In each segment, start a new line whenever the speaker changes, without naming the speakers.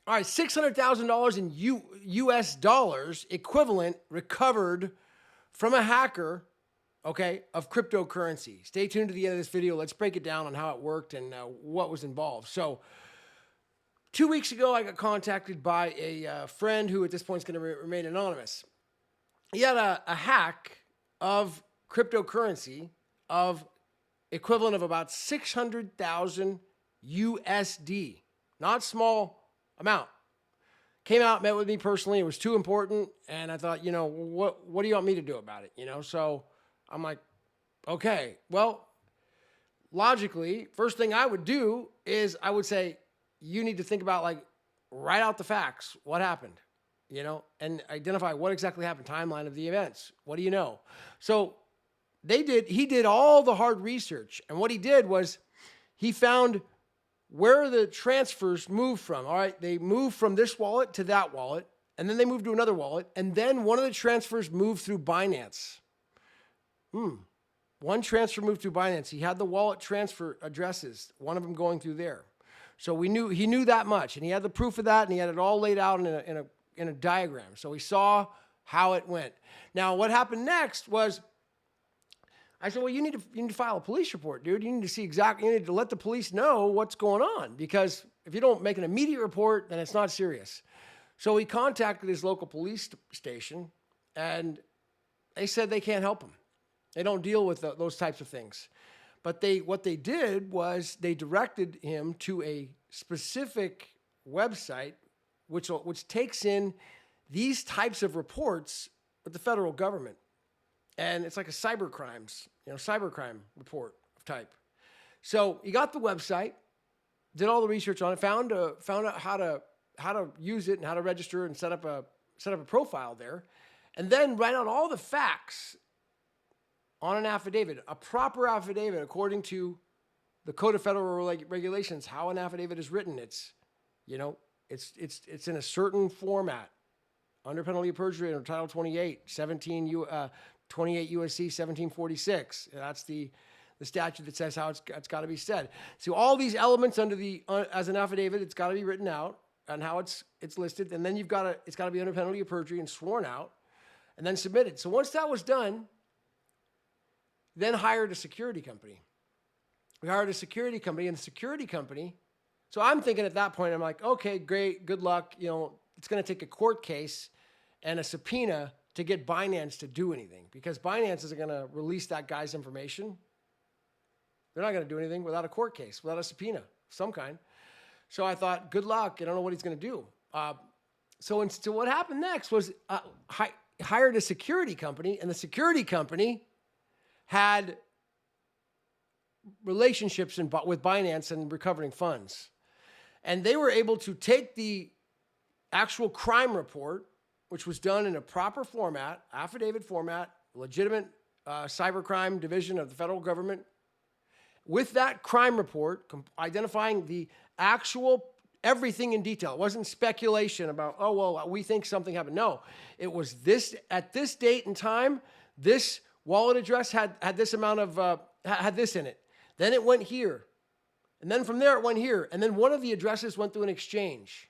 All right, $600,000 in US dollars equivalent recovered from a hacker, okay, of cryptocurrency. Stay tuned to the end of this video. Let's break it down on how it worked and what was involved. So 2 weeks ago, I got contacted by a friend who at this point is going to remain anonymous. He had a hack of cryptocurrency of equivalent of about 600,000 USD. Not small amount. Came out, met with me personally. It was too important. And I thought, what do you want me to do about it? So I'm like, okay, well, logically, first thing I would do is I would say, you need to think about, like, write out the facts. What happened? And identify what exactly happened, timeline of the events. What do you know? So he did all the hard research. And what he did was he found where the transfers moved from. All right, they moved from this wallet to that wallet, and then they moved to another wallet, and then one of the transfers moved through Binance. One transfer moved through Binance. He had the wallet transfer addresses, one of them going through there. So he knew that much, and he had the proof of that, and he had it all laid out in a diagram. So he saw how it went. Now, what happened next was, I said, well, you need to file a police report, dude. You need to let the police know what's going on, because if you don't make an immediate report, then it's not serious. So he contacted his local police station, and they said they can't help him. They don't deal with those types of things. But what they did was they directed him to a specific website which takes in these types of reports with the federal government. And it's like a cybercrime report of type. So he got the website, did all the research on it, found out how to use it and how to register and set up a profile there, and then write out all the facts on an affidavit, a proper affidavit according to the Code of Federal Regulations. How an affidavit is written, it's in a certain format under penalty of perjury under Title 28, 28 U.S.C. 1746. That's the statute that says how it's got to be said. So all these elements under as an affidavit, it's got to be written out and how it's listed, and then it's got to be under penalty of perjury and sworn out, and then submitted. So once that was done, then hired a security company. We hired a security company, and the security company. So I'm thinking at that point, I'm like, okay, great, good luck. It's going to take a court case and a subpoena to get Binance to do anything, because Binance isn't going to release that guy's information. They're not going to do anything without a court case, without a subpoena of some kind. So I thought, good luck. I don't know what he's going to do. So what happened next was hired a security company, and the security company had relationships with Binance and recovering funds. And they were able to take the actual crime report, which was done in a proper format, affidavit format, legitimate cybercrime division of the federal government, with that crime report, identifying the actual everything in detail. It wasn't speculation about, oh, well, we think something happened. No, it was this, at this date and time, this wallet address had this amount of, had this in it. Then it went here. And then from there it went here. And then one of the addresses went through an exchange.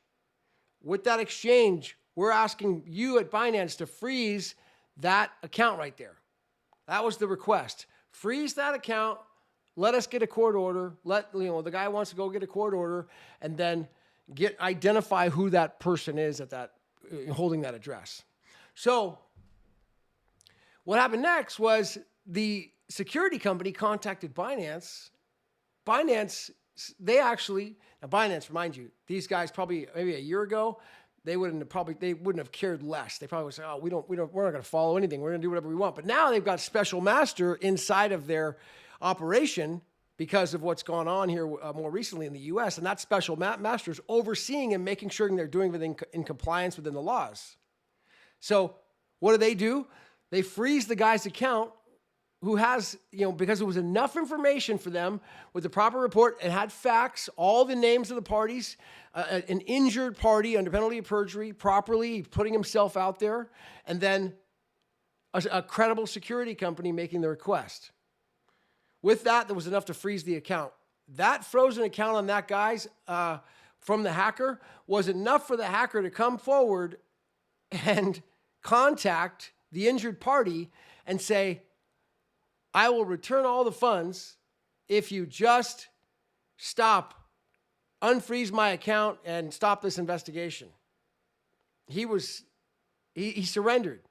With that exchange, we're asking you at Binance to freeze that account right there. That was the request. Freeze that account. Let us get a court order. The guy wants to go get a court order, and then identify who that person is at that holding that address. So what happened next was the security company contacted Binance. Binance, remind you, these guys probably maybe a year ago, they wouldn't have cared less. They probably would say, oh, we're not going to follow anything. We're going to do whatever we want. But now they've got special master inside of their operation because of what's gone on here more recently in the U.S. And that special master is overseeing and making sure they're doing everything in compliance within the laws. So what do? They freeze the guy's account who has, because it was enough information for them with the proper report and had facts, all the names of the parties, an injured party under penalty of perjury, properly putting himself out there, and then a credible security company making the request. With that, there was enough to freeze the account. That frozen account on that guy's from the hacker was enough for the hacker to come forward and contact the injured party and say, I will return all the funds if you just unfreeze my account and stop this investigation. He surrendered.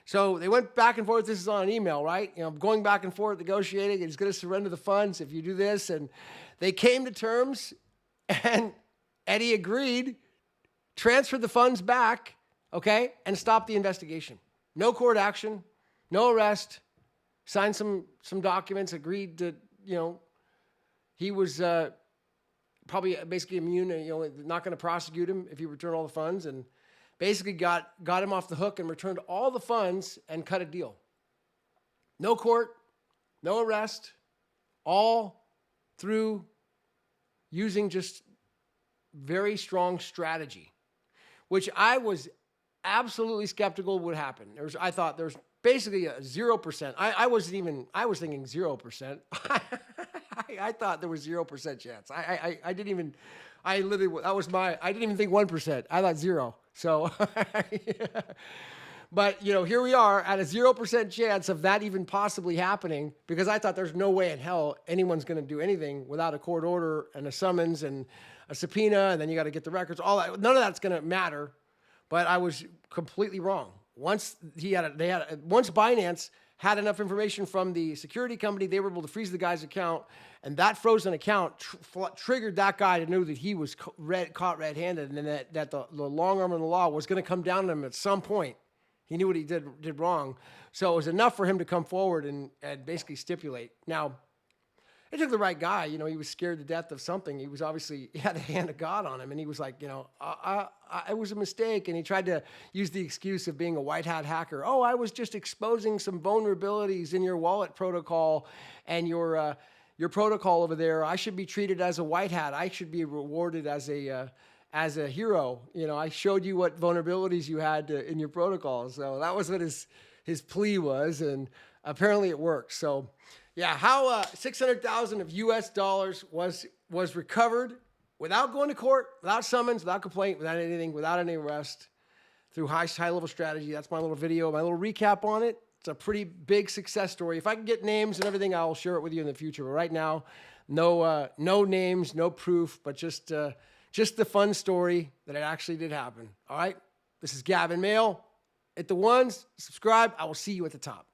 So they went back and forth. This is on an email, right? Going back and forth, negotiating. He's going to surrender the funds if you do this. And they came to terms, and Eddie agreed, transferred the funds back, okay, and stopped the investigation. No court action, no arrest, signed some documents, agreed to, he was probably basically immune, not going to prosecute him if he returned all the funds, and basically got him off the hook and returned all the funds and cut a deal. No court, no arrest, all through using just very strong strategy, which I was absolutely skeptical would happen. I thought there was basically a 0%. I was thinking 0%. I thought there was 0% chance. I didn't even think 1%. I thought 0. So, but here we are at a 0% chance of that even possibly happening, because I thought there's no way in hell anyone's going to do anything without a court order and a summons and a subpoena, and then you got to get the records. All that, none of that's going to matter. But I was completely wrong. Once Binance had enough information from the security company, they were able to freeze the guy's account, and that frozen account triggered that guy to know that he was caught red-handed, and then that the long arm of the law was going to come down on him at some point. He knew what he did wrong. So it was enough for him to come forward and basically stipulate. Now, it took the right guy. He was scared to death of something. He had the hand of God on him, and he was like, it was a mistake. And he tried to use the excuse of being a white hat hacker. Oh, I was just exposing some vulnerabilities in your wallet protocol and your protocol over there. I should be treated as a white hat. I should be rewarded as a hero. I showed you what vulnerabilities you had in your protocol. So that was what his plea was, and apparently it worked. So. Yeah, how $600,000 of US dollars was recovered without going to court, without summons, without complaint, without anything, without any arrest, through high-level strategy. That's my little video, my little recap on it. It's a pretty big success story. If I can get names and everything, I'll share it with you in the future. But right now, no names, no proof, but just the fun story that it actually did happen. All right, this is Gavin Mehl. Hit the ones, subscribe. I will see you at the top.